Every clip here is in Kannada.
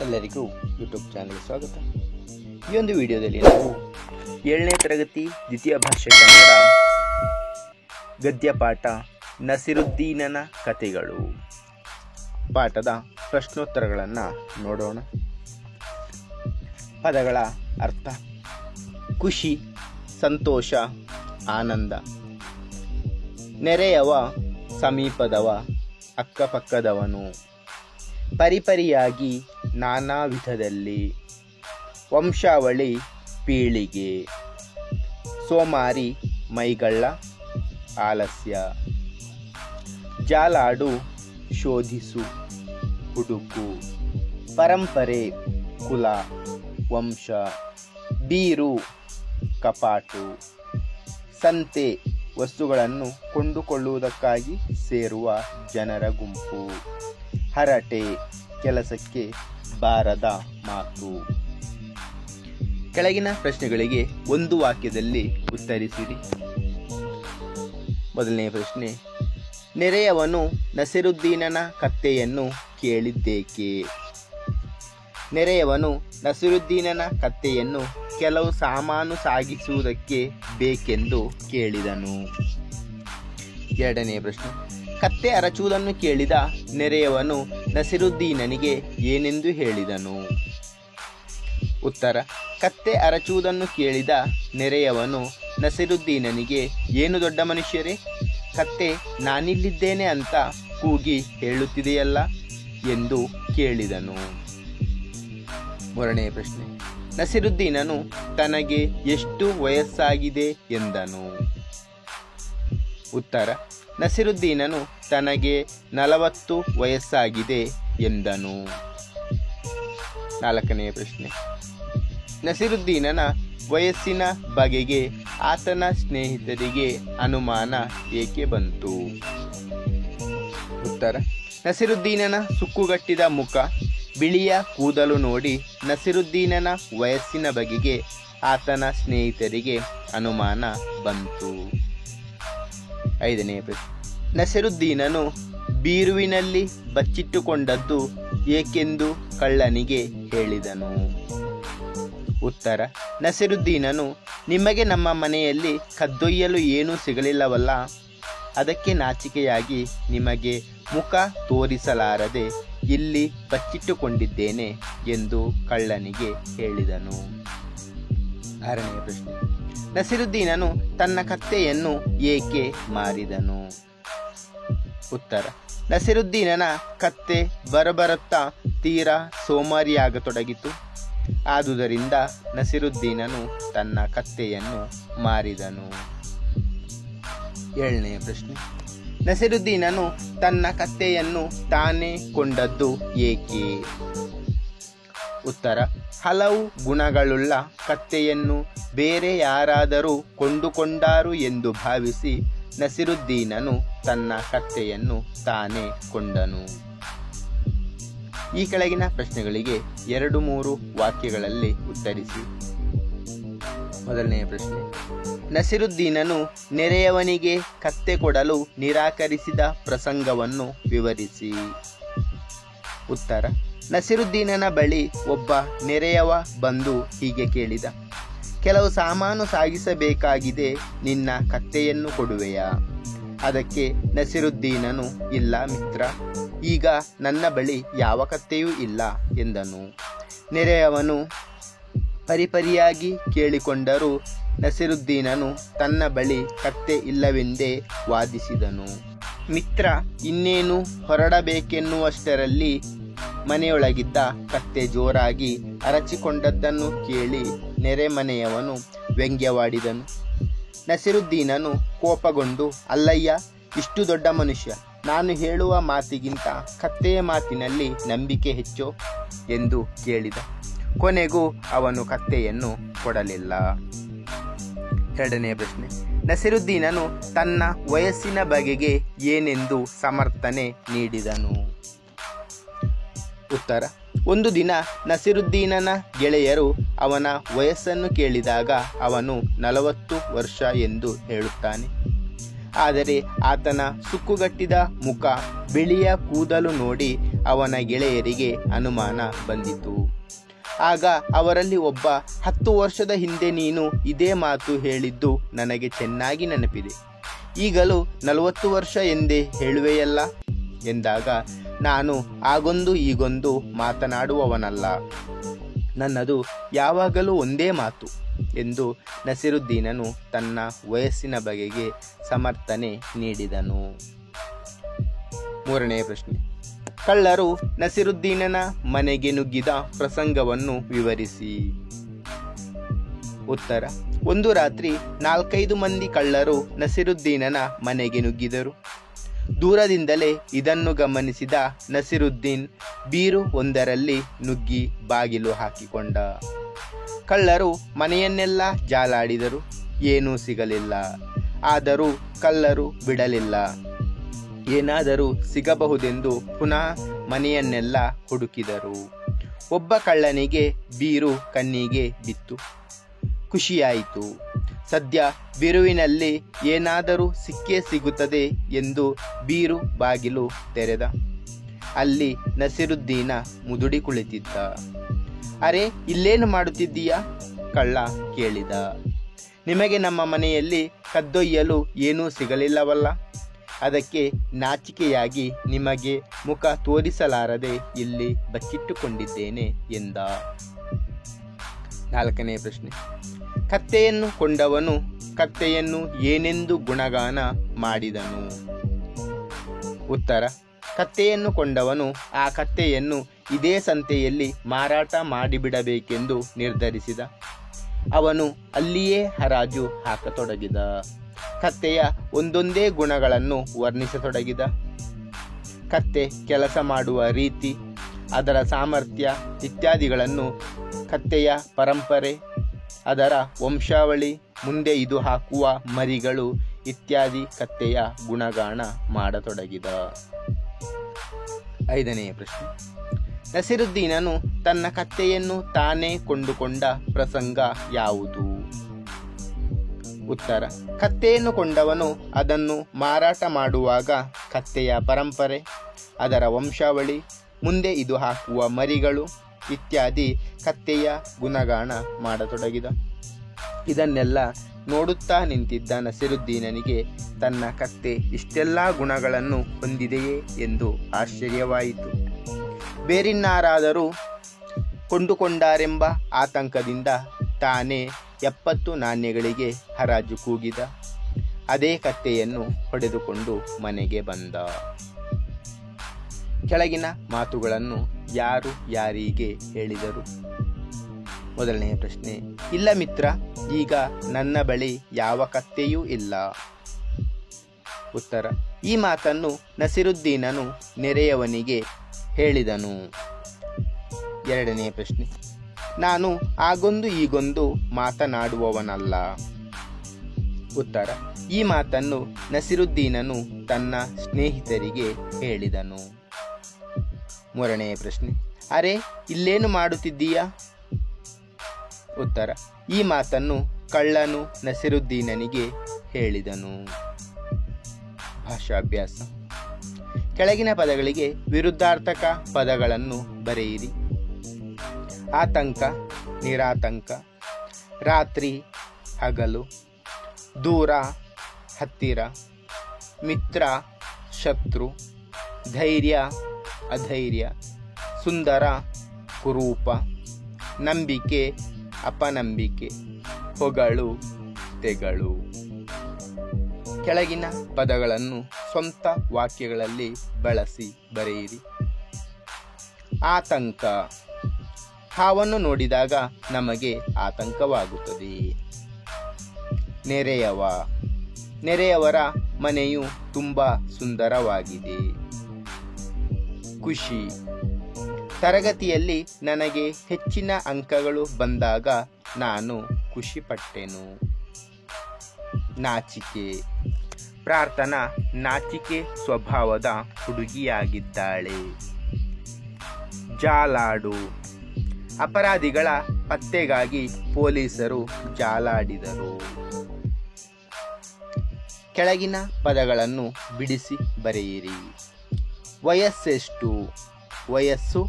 ಎಲ್ಲರಿಗೂ ಯೂಟ್ಯೂಬ್ ಚಾನಲ್ಗೆ ಸ್ವಾಗತ. ಈ ಒಂದು ವಿಡಿಯೋದಲ್ಲಿ ನಾವು 7ನೇ ತರಗತಿ ದ್ವಿತೀಯ ಭಾಷೆ ಕನ್ನಡ ಗದ್ಯ ಪಾಠ ನಸಿರುದ್ದೀನನ ಕಥೆಗಳು ಪಾಠದ ಪ್ರಶ್ನೋತ್ತರಗಳನ್ನು ನೋಡೋಣ. ಪದಗಳ ಅರ್ಥ: ಖುಷಿ, ಸಂತೋಷ, ಆನಂದ. ನೆರೆಯವ, ಸಮೀಪದವ, ಅಕ್ಕಪಕ್ಕದವನು. ಪರಿಪರಿಯಾಗಿ, ನಾನಾ ವಿಧದಲ್ಲಿ. ವಂಶಾವಳಿ, ಪೀಳಿಗೆ. ಸೋಮಾರಿ, ಮೈಗಳ್ಳ, ಆಲಸ್ಯ. ಜಾಲಾಡು, ಶೋಧಿಸು, ಹುಡುಕು. ಪರಂಪರೆ, ಕುಲ, ವಂಶ. ಬೀರು, ಕಪಾಟು. ಸಂತೆ, ವಸ್ತುಗಳನ್ನು ಕೊಂಡುಕೊಳ್ಳುವುದಕ್ಕಾಗಿ ಸೇರುವ ಜನರ ಗುಂಪು. ಹರಟೆ, ಕೆಲಸಕ್ಕೆ ಬಾರದ ಮಾತು. ಕೆಳಗಿನ ಪ್ರಶ್ನೆಗಳಿಗೆ ಒಂದು ವಾಕ್ಯದಲ್ಲಿ ಉತ್ತರಿಸಿರಿ. ಮೊದಲನೇ ಪ್ರಶ್ನೆ: ನೆರೆಯವನು ನಸಿರುದ್ದೀನನ ಕತ್ತೆಯನ್ನು ಕೇಳಿದ್ದೇಕೆ? ನೆರೆಯವನು ನಸಿರುದ್ದೀನನ ಕತ್ತೆಯನ್ನು ಕೆಲವು ಸಾಮಾನು ಸಾಗಿಸುವುದಕ್ಕೆ ಬೇಕೆಂದು ಕೇಳಿದನು. ಎರಡನೇ ಪ್ರಶ್ನೆ: ಕತ್ತೆ ಅರಚುವುದನ್ನು ಕೇಳಿದ ನೆರೆಯವನು ನಸಿರುದ್ದೀನನಿಗೆ ಏನೆಂದು ಹೇಳಿದನು? ಉತ್ತರ: ಕತ್ತೆ ಅರಚುವುದನ್ನು ಕೇಳಿದ ನೆರೆಯವನು ನಸಿರುದ್ದೀನನಿಗೆ, ಏನು ದೊಡ್ಡ ಮನುಷ್ಯರೇ, ಕತ್ತೆ ನಾನಿಲ್ಲಿದ್ದೇನೆ ಅಂತ ಕೂಗಿ ಹೇಳುತ್ತಿದೆಯಲ್ಲ ಎಂದು ಕೇಳಿದನು. ಮೂರನೇ ಪ್ರಶ್ನೆ: ನಸಿರುದ್ದೀನನು ತನಗೆ ಎಷ್ಟು ವಯಸ್ಸಾಗಿದೆ ಎಂದನು? ಉತ್ತರ: ನಸಿರುದ್ದೀನನು ತನಗೆ 40 ವಯಸ್ಸಾಗಿದೆ ಎಂದನು. ನಾಲ್ಕನೇ ಪ್ರಶ್ನೆ: ನಸಿರುದ್ದೀನನ ವಯಸ್ಸಿನ ಬಗೆಗೆ ಆತನ ಸ್ನೇಹಿತರಿಗೆ ಅನುಮಾನ ಏಕೆ ಬಂತು? ಉತ್ತರ: ನಸಿರುದ್ದೀನನ ಸುಕ್ಕುಗಟ್ಟಿದ ಮುಖ, ಬಿಳಿಯ ಕೂದಲು ನೋಡಿ ನಸಿರುದ್ದೀನನ ವಯಸ್ಸಿನ ಬಗೆಗೆ ಆತನ ಸ್ನೇಹಿತರಿಗೆ ಅನುಮಾನ ಬಂತು. ಐದನೇ ಪ್ರಶ್ನೆ: ನಸಿರುದ್ದೀನನು ಬೀರುವಿನಲ್ಲಿ ಬಚ್ಚಿಟ್ಟುಕೊಂಡದ್ದು ಏಕೆಂದು ಕಳ್ಳನಿಗೆ ಹೇಳಿದನು? ಉತ್ತರ: ನಸಿರುದ್ದೀನನು, ನಿಮಗೆ ನಮ್ಮ ಮನೆಯಲ್ಲಿ ಕದ್ದೊಯ್ಯಲು ಏನೂ ಸಿಗಲಿಲ್ಲವಲ್ಲ, ಅದಕ್ಕೆ ನಾಚಿಕೆಯಾಗಿ ನಿಮಗೆ ಮುಖ ತೋರಿಸಲಾರದೆ ಇಲ್ಲಿ ಬಚ್ಚಿಟ್ಟುಕೊಂಡಿದ್ದೇನೆ ಎಂದು ಕಳ್ಳನಿಗೆ ಹೇಳಿದನು. ಆರನೇ ಪ್ರಶ್ನೆ: ನಸಿರುದ್ದೀನನು ತನ್ನ ಕತ್ತೆಯನ್ನು ಏಕೆ ಮಾರಿದನು? ಉತ್ತರ: ನಸಿರುದ್ದೀನನ ಕತ್ತೆ ಬರಬರುತ್ತಾ ತೀರಾ ಸೋಮಾರಿಯಾಗತೊಡಗಿತು. ಆದುದರಿಂದ ನಸಿರುದ್ದೀನನು ತನ್ನ ಕತ್ತೆಯನ್ನು ಮಾರಿದನು. ಏಳನೇ ಪ್ರಶ್ನೆ: ನಸಿರುದ್ದೀನನು ತನ್ನ ಕತ್ತೆಯನ್ನು ತಾನೇ ಕೊಂಡದ್ದು ಏಕೆ? ಉತ್ತರ: ಹಲವು ಗುಣಗಳುಳ್ಳ ಕತ್ತೆಯನ್ನು ಬೇರೆ ಯಾರಾದರೂ ಕೊಂಡುಕೊಂಡಾರು ಎಂದು ಭಾವಿಸಿ ನಸಿರುದ್ದೀನನು ತನ್ನ ಕತ್ತೆಯನ್ನು ತಾನೇ ಕೊಂಡನು. ಈ ಕೆಳಗಿನ ಪ್ರಶ್ನೆಗಳಿಗೆ 2-3 ವಾಕ್ಯಗಳಲ್ಲಿ ಉತ್ತರಿಸಿ. ಮೊದಲನೆಯ ಪ್ರಶ್ನೆ: ನಸಿರುದ್ದೀನನು ನೆರೆಯವನಿಗೆ ಕತ್ತೆ ಕೊಡಲು ನಿರಾಕರಿಸಿದ ಪ್ರಸಂಗವನ್ನು ವಿವರಿಸಿ. ಉತ್ತರ: ನಸಿರುದ್ದೀನನ ಬಳಿ ಒಬ್ಬ ನೆರೆಯವ ಬಂದು ಹೀಗೆ ಕೇಳಿದ: ಕೆಲವು ಸಾಮಾನು ಸಾಗಿಸಬೇಕಾಗಿದೆ, ನಿನ್ನ ಕತ್ತೆಯನ್ನು ಕೊಡುವೆಯಾ? ಅದಕ್ಕೆ ನಸಿರುದ್ದೀನನು, ಇಲ್ಲ ಮಿತ್ರ, ಈಗ ನನ್ನ ಬಳಿ ಯಾವ ಕತ್ತೆಯೂ ಇಲ್ಲ ಎಂದನು. ನೆರೆಯವನು ಪರಿಪರಿಯಾಗಿ ಕೇಳಿಕೊಂಡರೂ ನಸಿರುದ್ದೀನನು ತನ್ನ ಬಳಿ ಕತ್ತೆ ಇಲ್ಲವೆಂದೇ ವಾದಿಸಿದನು. ಮಿತ್ರ ಇನ್ನೇನು ಹೊರಡಬೇಕೆನ್ನುವಷ್ಟರಲ್ಲಿ ಮನೆಯೊಳಗಿದ್ದ ಕತ್ತೆ ಜೋರಾಗಿ ಅರಚಿಕೊಂಡದ್ದನ್ನು ಕೇಳಿ ನೆರೆಮನೆಯವನು ವ್ಯಂಗ್ಯವಾಡಿದನು. ನಸಿರುದ್ದೀನನು ಕೋಪಗೊಂಡು, ಅಲ್ಲಯ್ಯ, ಇಷ್ಟು ದೊಡ್ಡ ಮನುಷ್ಯ, ನಾನು ಹೇಳುವ ಮಾತಿಗಿಂತ ಕತ್ತೆಯ ಮಾತಿನಲ್ಲಿ ನಂಬಿಕೆ ಹೆಚ್ಚೋ ಎಂದು ಕೇಳಿದ. ಕೊನೆಗೂ ಅವನು ಕತ್ತೆಯನ್ನು ಕೊಡಲಿಲ್ಲ. ಎರಡನೇ ಪ್ರಶ್ನೆ: ನಸಿರುದ್ದೀನನು ತನ್ನ ವಯಸ್ಸಿನ ಬಗೆಗೆ ಏನೆಂದು ಸಮರ್ಥನೆ ನೀಡಿದನು? ಉತ್ತರ: ಒಂದು ದಿನ ನಸಿರುದ್ದೀನನ ಗೆಳೆಯರು ಅವನ ವಯಸ್ಸನ್ನು ಕೇಳಿದಾಗ ಅವನು 40 ವರ್ಷ ಎಂದು ಹೇಳುತ್ತಾನೆ. ಆದರೆ ಆತನ ಸುಕ್ಕುಗಟ್ಟಿದ ಮುಖ, ಬಿಳಿಯ ಕೂದಲು ನೋಡಿ ಅವನ ಗೆಳೆಯರಿಗೆ ಅನುಮಾನ ಬಂದಿತು. ಆಗ ಅವರಲ್ಲಿ ಒಬ್ಬ, 10 ವರ್ಷದ ಹಿಂದೆ ನೀನು ಇದೇ ಮಾತು ಹೇಳಿದ್ದು ನನಗೆ ಚೆನ್ನಾಗಿ ನೆನಪಿದೆ. ಈಗಲೂ 40 ವರ್ಷ ಎಂದೇ ಹೇಳುವೆಯಲ್ಲ ಎಂದಾಗ, ನಾನು ಆಗೊಂದು ಈಗೊಂದು ಮಾತನಾಡುವವನಲ್ಲ, ನನ್ನದು ಯಾವಾಗಲೂ ಒಂದೇ ಮಾತು ಎಂದು ನಸೀರುದ್ದೀನನು ತನ್ನ ವಯಸ್ಸಿನ ಬಗೆಗೆ ಸಮರ್ಥನೆ ನೀಡಿದನು. 3ನೇ ಪ್ರಶ್ನೆ. ಕಳ್ಳರು ನಸೀರುದ್ದೀನನ ಮನೆಗೆ ನುಗ್ಗಿದ ಪ್ರಸಂಗವನ್ನು ವಿವರಿಸಿ. ಉತ್ತರ. ಒಂದು ರಾತ್ರಿ 4-5 ಮಂದಿ ಕಳ್ಳರು ನಸೀರುದ್ದೀನನ ಮನೆಗೆ ನುಗ್ಗಿದರು. ದೂರದಿಂದಲೇ ಇದನ್ನು ಗಮನಿಸಿದ ನಸೀರುದ್ದೀನ್ ಬೀರು ಒಂದರಲ್ಲಿ ನುಗ್ಗಿ ಬಾಗಿಲು ಹಾಕಿಕೊಂಡ. ಕಳ್ಳರು ಮನೆಯನ್ನೆಲ್ಲ ಜಾಲಾಡಿದರು, ಏನೂ ಸಿಗಲಿಲ್ಲ. ಆದರೂ ಕಳ್ಳರು ಬಿಡಲಿಲ್ಲ. ಏನಾದರೂ ಸಿಗಬಹುದೆಂದು ಪುನಃ ಮನೆಯನ್ನೆಲ್ಲ ಹುಡುಕಿದರು. ಒಬ್ಬ ಕಳ್ಳನಿಗೆ ಬೀರು ಕಣ್ಣಿಗೆ ಬಿತ್ತು. ಖುಷಿಯಾಯಿತು. ಸದ್ಯ ಬೀರುವಿನಲ್ಲಿ ಏನಾದರೂ ಸಿಕ್ಕೇ ಸಿಗುತ್ತದೆ ಎಂದು ಬೀರು ಬಾಗಿಲು ತೆರೆದ. ಅಲ್ಲಿ ನಸೀರುದ್ದೀನ ಮುದುಡಿ ಕುಳಿತಿದ್ದ. ಅರೆ, ಇಲ್ಲೇನು ಮಾಡುತ್ತಿದ್ದೀಯಾ? ಕಳ್ಳ ಕೇಳಿದ. ನಿಮಗೆ ನಮ್ಮ ಮನೆಯಲ್ಲಿ ಕದ್ದೊಯ್ಯಲು ಏನೂ ಸಿಗಲಿಲ್ಲವಲ್ಲ, ಅದಕ್ಕೆ ನಾಚಿಕೆಯಾಗಿ ನಿಮಗೆ ಮುಖ ತೋರಿಸಲಾರದೆ ಇಲ್ಲಿ ಬಚ್ಚಿಟ್ಟುಕೊಂಡಿದ್ದೇನೆ ಎಂದ. 4ನೇ ಪ್ರಶ್ನೆ. ಕತ್ತೆಯನ್ನು ಕೊಂಡವನು ಕತ್ತೆಯನ್ನು ಏನೆಂದು ಗುಣಗಾನ ಮಾಡಿದನು? ಉತ್ತರ. ಕತ್ತೆಯನ್ನು ಕೊಂಡವನು ಆ ಕತ್ತೆಯನ್ನು ಇದೇ ಸಂತೆಯಲ್ಲಿ ಮಾರಾಟ ಮಾಡಿಬಿಡಬೇಕೆಂದು ನಿರ್ಧರಿಸಿದ. ಅವನು ಅಲ್ಲಿಯೇ ಹರಾಜು ಹಾಕತೊಡಗಿದ. ಕತ್ತೆಯ ಒಂದೊಂದೇ ಗುಣಗಳನ್ನು ವರ್ಣಿಸತೊಡಗಿದ. ಕತ್ತೆ ಕೆಲಸ ಮಾಡುವ ರೀತಿ, ಅದರ ಸಾಮರ್ಥ್ಯ ಇತ್ಯಾದಿಗಳನ್ನು, ಕತ್ತೆಯ ಪರಂಪರೆ, ಅದರ ವಂಶಾವಳಿ, ಮುಂದೆ ಇದು ಹಾಕುವ ಮರಿಗಳು ಇತ್ಯಾದಿ ಕತ್ತೆಯ ಗುಣಗಾನ ಮಾಡತೊಡಗಿದ. 5ನೇ ಪ್ರಶ್ನೆ. ನಸೀರುದ್ದೀನನು ತನ್ನ ಕತ್ತೆಯನ್ನು ತಾನೇ ಕೊಂಡುಕೊಂಡ ಪ್ರಸಂಗ ಯಾವುದು? ಉತ್ತರ. ಕತ್ತೆಯನ್ನು ಕೊಂಡವನು ಅದನ್ನು ಮಾರಾಟ ಮಾಡುವಾಗ ಕತ್ತೆಯ ಪರಂಪರೆ, ಅದರ ವಂಶಾವಳಿ, ಮುಂದೆ ಇದು ಹಾಕುವ ಮರಿಗಳು ಇತ್ಯಾದಿ ಕತ್ತೆಯ ಗುಣಗಾನ ಮಾಡತೊಡಗಿದ. ಇದನ್ನೆಲ್ಲ ನೋಡುತ್ತಾ ನಿಂತಿದ್ದ ನಸೀರುದ್ದೀನನಿಗೆ ತನ್ನ ಕತ್ತೆ ಇಷ್ಟೆಲ್ಲ ಗುಣಗಳನ್ನು ಹೊಂದಿದೆಯೇ ಎಂದು ಆಶ್ಚರ್ಯವಾಯಿತು. ಬೇರಿನ್ನಾರಾದರೂ ಕೊಂಡುಕೊಂಡಾರೆಂಬ ಆತಂಕದಿಂದ ತಾನೇ 70 ನಾಣ್ಯಗಳಿಗೆ ಹರಾಜು ಕೂಗಿದ. ಅದೇ ಕತ್ತೆಯನ್ನು ಹೊಡೆದುಕೊಂಡು ಮನೆಗೆ ಬಂದ. ಕೆಳಗಿನ ಮಾತುಗಳನ್ನು ಯಾರು ಯಾರಿಗೆ ಹೇಳಿದರು? 1ನೇ ಪ್ರಶ್ನೆ. ಇಲ್ಲ ಮಿತ್ರ, ಈಗ ನನ್ನ ಬಳಿ ಯಾವ ಕತ್ತೆಯೂ ಇಲ್ಲ. ಉತ್ತರ. ಈ ಮಾತನ್ನು ನಸೀರುದ್ದೀನನು ನೆರೆಯವನಿಗೆ ಹೇಳಿದನು. 2ನೇ ಪ್ರಶ್ನೆ. ನಾನು ಆಗೊಂದು ಈಗೊಂದು ಮಾತನಾಡುವವನಲ್ಲ. ಉತ್ತರ. ಈ ಮಾತನ್ನು ನಸೀರುದ್ದೀನನು ತನ್ನ ಸ್ನೇಹಿತರಿಗೆ ಹೇಳಿದನು. 3ನೇ ಪ್ರಶ್ನೆ. ಅರೆ, ಇಲ್ಲೇನು ಮಾಡುತ್ತಿದ್ದೀಯಾ? ಉತ್ತರ. ಈ ಮಾತನ್ನು ಕಳ್ಳನು ನಸೀರುದ್ದೀನನಿಗೆ ಹೇಳಿದನು. ಭಾಷಾಭ್ಯಾಸ. ಕೆಳಗಿನ ಪದಗಳಿಗೆ ವಿರುದ್ಧಾರ್ಥಕ ಪದಗಳನ್ನು ಬರೆಯಿರಿ. ಆತಂಕ, ನಿರಾತಂಕ. ರಾತ್ರಿ, ಹಗಲು. ದೂರ, ಹತ್ತಿರ. ಮಿತ್ರ, ಶತ್ರು. ಧೈರ್ಯ, ಅಧೈರ್ಯ. ಸುಂದರ, ಕುರೂಪ. ನಂಬಿಕೆ, ಅಪನಂಬಿಕೆ. ಹೊಗಳು, ತೆಗಳು. ಕೆಳಗಿನ ಪದಗಳನ್ನು ಸ್ವಂತ ವಾಕ್ಯಗಳಲ್ಲಿ ಬಳಸಿ ಬರೆಯಿರಿ. ಆತಂಕ. ಹಾವನ್ನು ನೋಡಿದಾಗ ನಮಗೆ ಆತಂಕವಾಗುತ್ತದೆ. ನೆರೆಯವ. ನೆರೆಯವರ ಮನೆಯು ತುಂಬಾ ಸುಂದರವಾಗಿದೆ. ಖುಷಿ. ತರಗತಿಯಲ್ಲಿ ನನಗೆ ಹೆಚ್ಚಿನ ಅಂಕಗಳು ಬಂದಾಗ ನಾನು ಖುಷಿಪಟ್ಟೆನು. ನಾಚಿಕೆ. ಪ್ರಾರ್ಥನಾ ನಾಚಿಕೆ ಸ್ವಭಾವದ ಹುಡುಗಿಯಾಗಿದ್ದಾಳೆ. ಜಾಲಾಡು. ಅಪರಾಧಿಗಳ ಪತ್ತೆಗಾಗಿ ಪೊಲೀಸರು ಜಾಲಾಡಿದರು. ಕೆಳಗಿನ ಪದಗಳನ್ನು ಬಿಡಿಸಿ ಬರೆಯಿರಿ. ವಯಸ್ಸೆಷ್ಟು? ವಯಸ್ಸು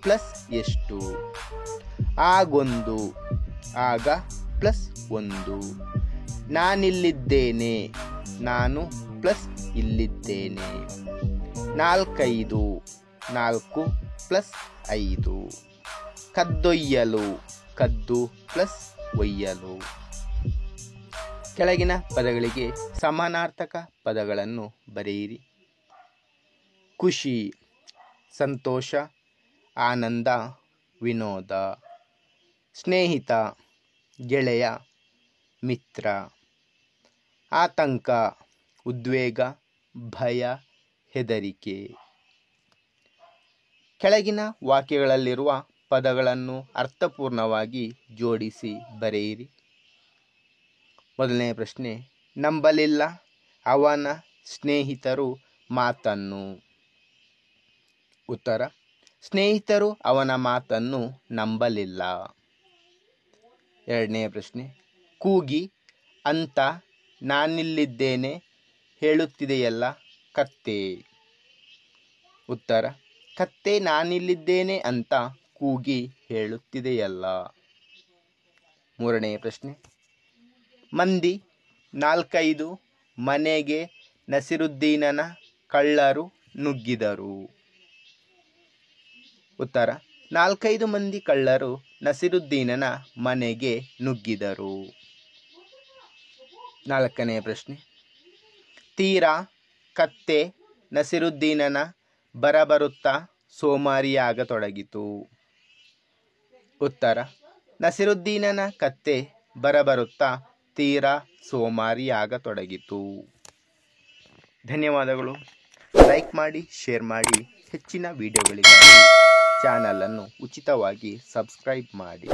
ಪ್ಲಸ್ ಎಷ್ಟು. ಆಗೊಂದು ಆಗ ಪ್ಲಸ್ ಒಂದು. ನಾನಿಲ್ಲಿದ್ದೇನೆ ನಾನು ಪ್ಲಸ್ ಇಲ್ಲಿದ್ದೇನೆ. ನಾಲ್ಕೈದು ನಾಲ್ಕು ಪ್ಲಸ್ ಐದು. ಕದ್ದೊಯ್ಯಲು ಕದ್ದು ಪ್ಲಸ್ ಒಯ್ಯಲು. ಕೆಳಗಿನ ಪದಗಳಿಗೆ ಸಮಾನಾರ್ಥಕ ಪದಗಳನ್ನು ಬರೆಯಿರಿ. ಖುಷಿ ಸಂತೋಷ, ಆನಂದ ವಿನೋದ. ಸ್ನೇಹಿತ ಗೆಳೆಯ, ಮಿತ್ರ. ಆತಂಕ ಉದ್ವೇಗ, ಭಯ, ಹೆದರಿಕೆ. ಕೆಳಗಿನ ವಾಕ್ಯಗಳಲ್ಲಿರುವ ಪದಗಳನ್ನು ಅರ್ಥಪೂರ್ಣವಾಗಿ ಜೋಡಿಸಿ ಬರೆಯಿರಿ. ಮೊದಲನೆಯ ಪ್ರಶ್ನೆ, ನಂಬಲಿಲ್ಲ ಅವನ ಸ್ನೇಹಿತರು ಮಾತನ್ನು. ಉತ್ತರ, ಸ್ನೇಹಿತರು ಅವನ ಮಾತನ್ನು ನಂಬಲಿಲ್ಲ. ಎರಡನೆಯ ಪ್ರಶ್ನೆ, ಕೂಗಿ ಅಂತ ನಾನಿಲ್ಲಿದ್ದೇನೆ ಹೇಳುತ್ತಿದೆಯಲ್ಲ ಕತ್ತೆ. ಉತ್ತರ, ಕತ್ತೆ ನಾನಿಲ್ಲಿದ್ದೇನೆ ಅಂತ ಕೂಗಿ ಹೇಳುತ್ತಿದೆಯಲ್ಲ. ಮೂರನೆಯ ಪ್ರಶ್ನೆ, ಮಂದಿ ನಾಲ್ಕೈದು ಮನೆಗೆ ನಸಿರುದ್ದೀನನ ಕಳ್ಳರು ನುಗ್ಗಿದರು. ಉತ್ತರ, ನಾಲ್ಕೈದು ಮಂದಿ ಕಳ್ಳರು ನಸಿರುದ್ದೀನನ ಮನೆಗೆ ನುಗ್ಗಿದರು. ನಾಲ್ಕನೆಯ ಪ್ರಶ್ನೆ, ತೀರಾ ಕತ್ತೆ ನಸಿರುದ್ದೀನನ ಬರಬರುತ್ತಾ ಸೋಮಾರಿಯಾಗತೊಡಗಿತು. ಉತ್ತರ, ನಸಿರುದ್ದೀನನ ಕತ್ತೆ ಬರಬರುತ್ತಾ ತೀರಾ ಸೋಮಾರಿಯಾಗತೊಡಗಿತು. ಧನ್ಯವಾದಗಳು. ಲೈಕ್ ಮಾಡಿ, ಶೇರ್ ಮಾಡಿ. ಹೆಚ್ಚಿನ ವಿಡಿಯೋಗಳಿಗಾಗಿ ಚಾನಲನ್ನು ಉಚಿತವಾಗಿ ಸಬ್ಸ್ಕ್ರೈಬ್ ಮಾಡಿ.